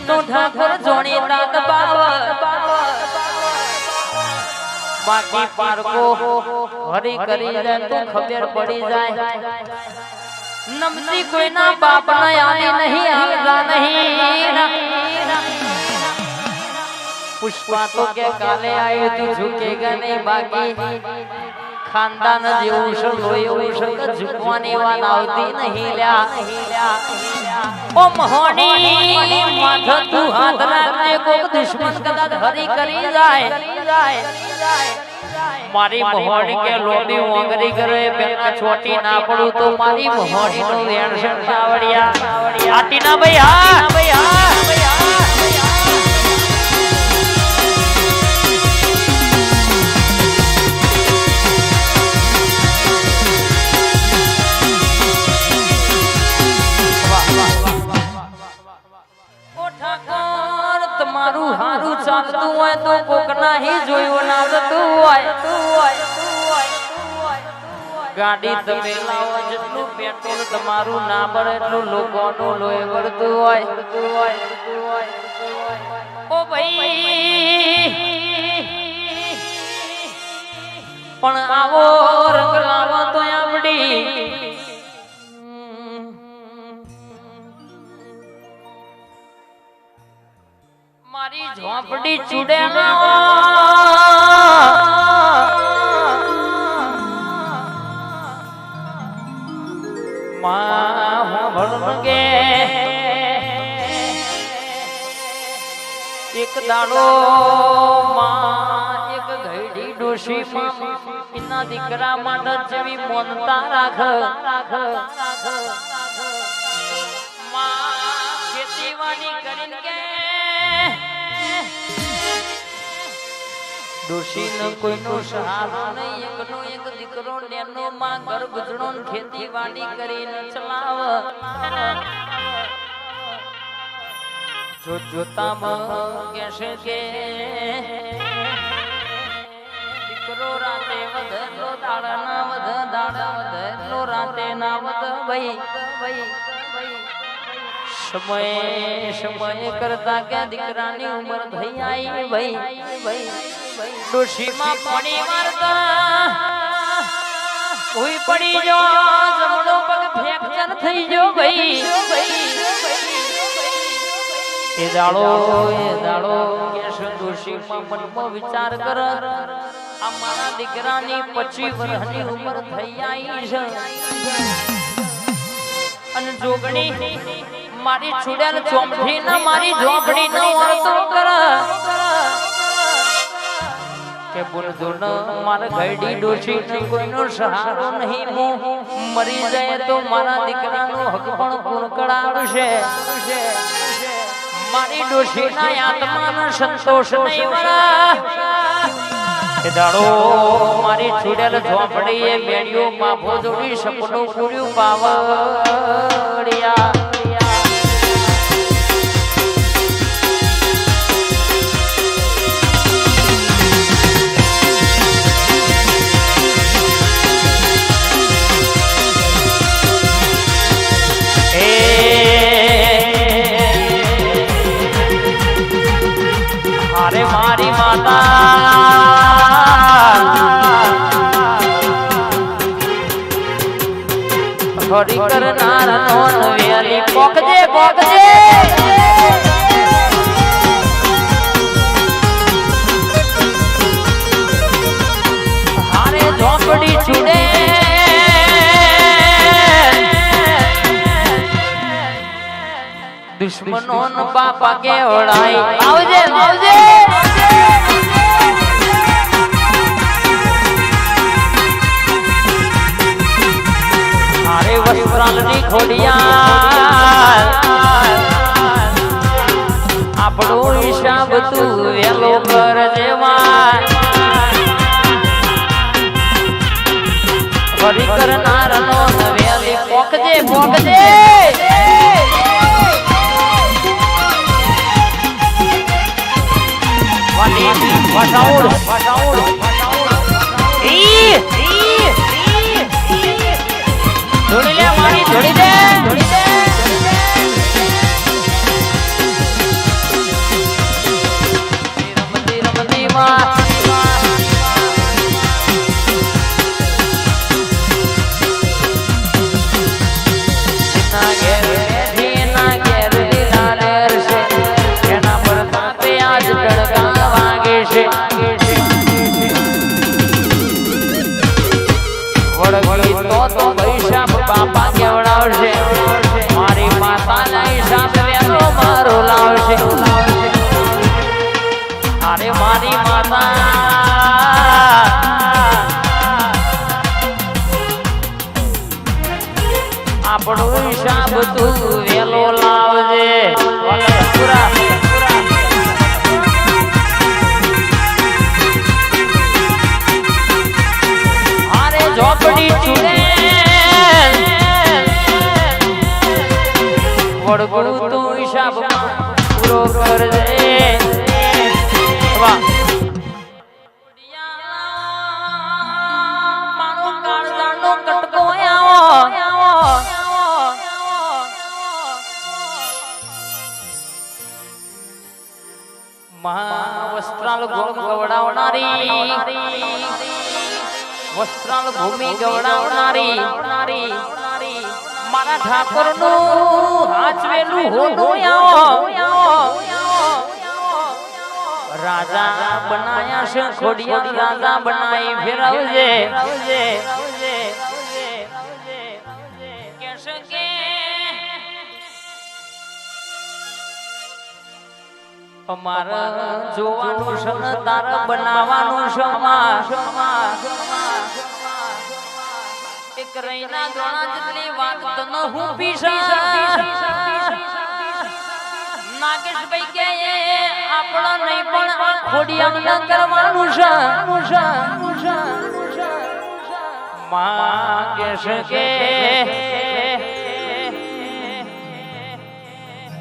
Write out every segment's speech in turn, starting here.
વિષ્ણુ ઠાકોર જોણીતા દબાવ બાકી પારકો હરી કરી જાય તો ખબર પડી જાય નમતી કોઈના બાપ ના આની નહીં આવતા નહીં પુષ્પા તો કે કાલે આયે તું ઝુકેગા નહીં બાકી ખાનદાન જેવું છે લોહી એવું છે કે ઝુકવાની વાત આવતી નહીં લ્યા ઓ મહોની માથે તું હાથ રાખને કોક દુશ્મન કદાચ હરી કરી જાય મારી મહોની કે લોબી ઓંગરી કરે પેલા છોટી ના પડું તો મારી મહોની નું રેણસણ આવડિયા આટી ના ભાઈ હા ભાઈ હા તમારું હારું ચાલતું હોય તો કોક નહીં જોયું ના આવતું હોય ગાડી તમે લાવો જેટલું પેટ્રોલ તમારું ના ભરે એટલું લોકોનું લોહી વળતું હોય ઓ ભાઈ પણ આવો રંગ લાવો તો આપડી મારી ઝોપડી ચૂડે એક દાડો એક ઘડી ડોશી એના દીકરા માટે જેવી મોનતા રાખ ખેતીવાડી કરીને કે ડોશીનો કોઈનો સહારો નહીં એકનો એક દીકરો નેનો માં ઘર ગુજરો ખેતીવાડી કરીને ચલાવ જોતામાં કહેશે કે દીકરો રાતે વધનો દાડા વધનો રાતે ના વધ ભાઈ સમય કરતા કે દીકરાની ઉંમર થઈ આવી ભાઈ ડોશીમાં પાણી મારતા કોઈ પડી જો જમણો પગ ફ્રેક્ચર થઈ ગયો ભાઈ એ દાડો કેશ ડોશીમાં મનમાં વિચાર કર આ મારા દીકરાની 25 વર્ષની ઉંમર થઈ આવી છે અને જોગણી મારી છોડ્યાને ચોમઠી ના મારી ઝોપડી નો વર્તો કર કે બોલજોન મારા ઘડી ડોશી કોઈનો સહારો નહીં મરી જાય તો મારા દીકરાનો હક પણ પૂર્ણ કરાવશે મારી ડોશીના આત્માનો સંતોષ નહીં મળે એ દાડો મારી છોડ્યાને ઝોપડીએ બેડીઓ માફો જોડી સપનું પૂર્યું પાવડિયા મારી માતા હરી કરનાર નોન વેલી પોકજે હારે ઝોપડી છૂડે દુશ્મનો ન બાપા કેવડાય આવજે હારે વસ્ત્રાલની ખોડિયા આપણો હિસાબ તું વેલો કરજે હરી કરનાર નો વેલી પોકજે વસાઉડ જોડી લે મારી જોડી દે બાપા કેવડાવશે મારી માતાના હિસાબ વેલો મારો લાવશે અરે મારી માતા આપણો હિસાબ તું વેલો લાવજે અરે ઝોપડી ચૂડે વડગું તું હિસાબ પૂરો કરજે વાહ મારો કાળજાનો કટકો આવો મહા વસ્ત્રાલ ગોળ ગવડાવનારી વસ્ત્રાલ ભૂમિ ગવડાવનારી મારા ઠાકોર નું હાચવેલું હોનું રાજા બનાયા છે ખોડિયા રાજા બનાઈ ફેરવજે કેસે કે અમારા જોવાનું છે તારા બનાવવાનું છે એક રૈના દોણા જેટલી વાત તને હું પીસા નાગેશભાઈ કે આપણો નહીં પણ આ ખોડિયા કરવાનું છે માગેશ કે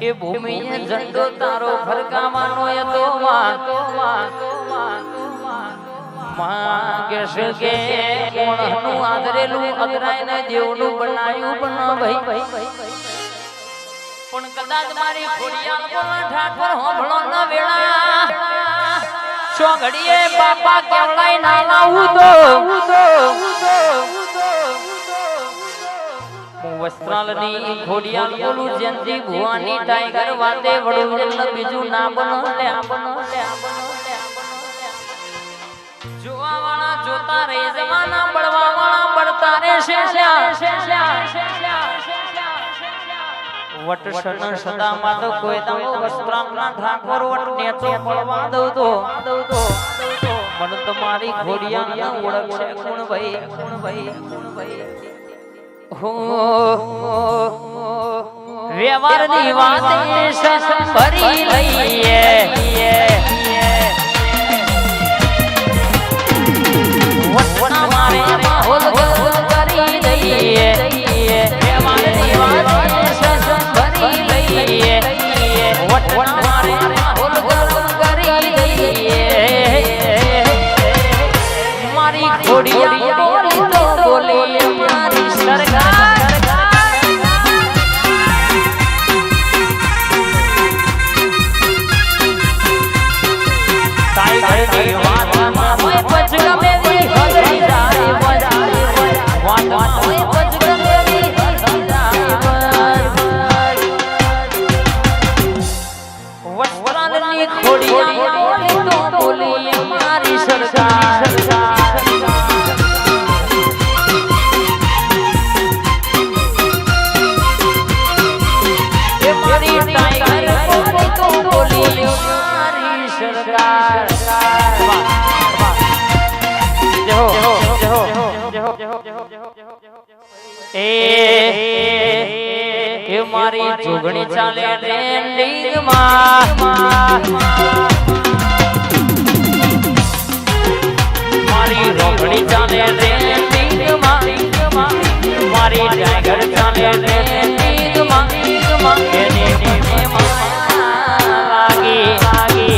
એ ભૂમિએ ઝંડો તારો ફરકાવાનો હતો માગેશ કે કોણનું આદરેલું અદરાઈને દેવનું બનાયું બના ભાઈ પણ કદાચ મારી ખોડિયાલ બોલા ઠાઠર હોભળો ના વેળા છો ઘડીએ બાપા કેવડાઈ ના લાવું તો વસ્ત્રાલની ખોડિયાલ બોલું જયંતી ભુવાની ટાઈગર વાતે વડું બીજું ના બનો લે જોવા વાળા જોતા રે જવાના બળવા વાળા બળતા રે વટસન સદા માતો કોઈ તમો વસ્ત્રાલના ઠાકોર વટ નેચો પડવા દઉં તો મન તમારી ખોડિયાલ ઓળખશે કોણ ભાઈ વ્યવહારની વાતે ભરી લઈએ વટના મારે માહોલ કરી દઈએ વ્યવહારની વાતે ભરી લઈએ વટના મારે માહોલ કરી દઈએ મારી ખોડિયા બોલી મારી સરકાર ટાઈગરની વાતમાં હોય પચગમે વી હરી જાય વાતમાં હોય પચગમે વી હરી જાય વસ્ત્રાલની ખોડિયા બોલી તો બોલી મારી સરકાર એ મારી જોગણી ચાલે ટ્રેન્ડિંગ માં મારી રોગણી ચાલે ટ્રેન્ડિંગ માં મારી ટાઈગર ચાલે ટ્રેન્ડિંગ માં એની લાગી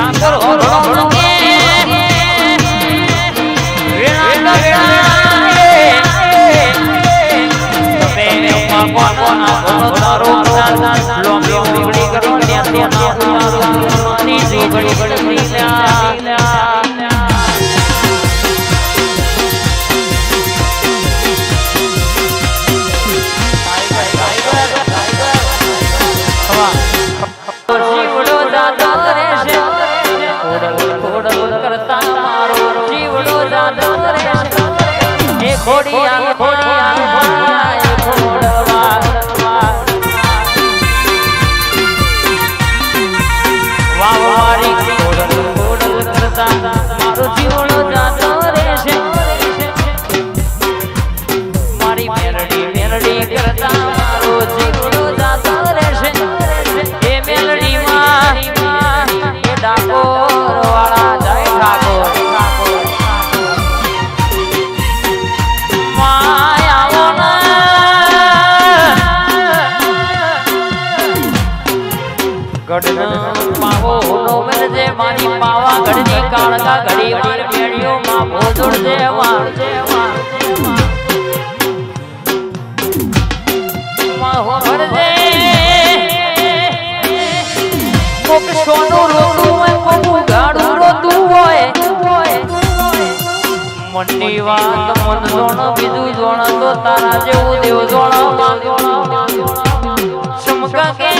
ઠાકોર ઓળો કે વેણા તમે પાપા ના તારો લોમી ઉગડી કરો ત્યાં મારી જોગડી બડી લ્યા મારી પાવા ઘડની કાળકા ઘડી વાર બેડીઓ માં ભોજોડ દેવા માહો ભરજે કોક સોનું રોતું હોય કોક ગાડું રોતું હોય મનની વાત મન જોણ બીજું જોણ તો તારા જેવું દેવ જોણ સમકા કે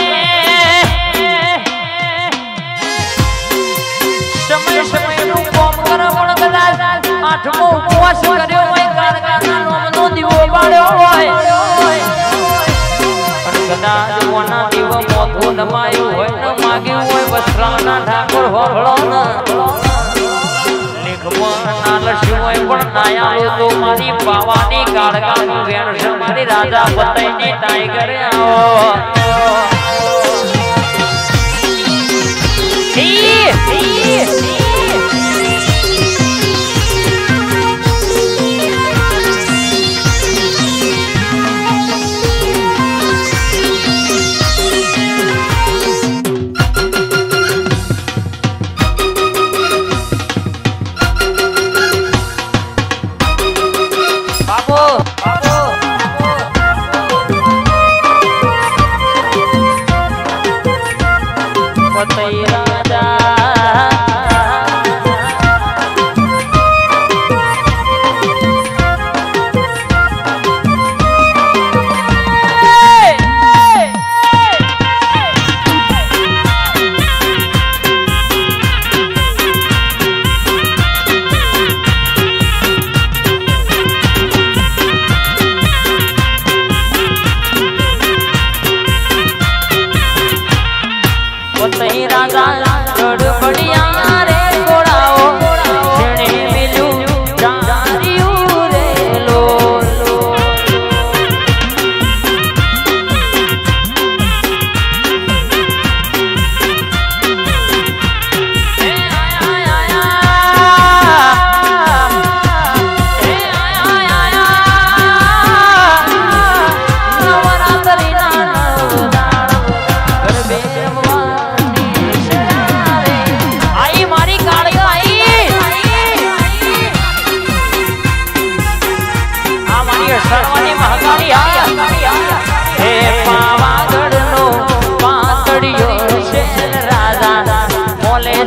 સમય સમય નું કોમ કરે પણ કદાચ આઠમો ઉપવાસ કર્યો હોય કાળકાના નોમનો દીવો બાળ્યો હોય પણ કદાચ મોના દીવો મોઢું નમાયું હોય ન માગ્યું હોય વસ્ત્રાના ઠાકોર હોળો ન લેખમાં ના લસ્યું હોય પણ નાયા તો મારી પાવાની કાળકાનું વેણ છે મારી રાજા બતાઈને ટાઈગર આવો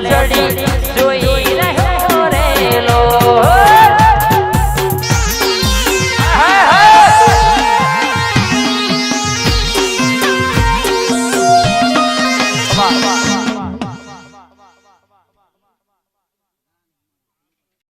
ચડી જોઈ રહ્યો રે લો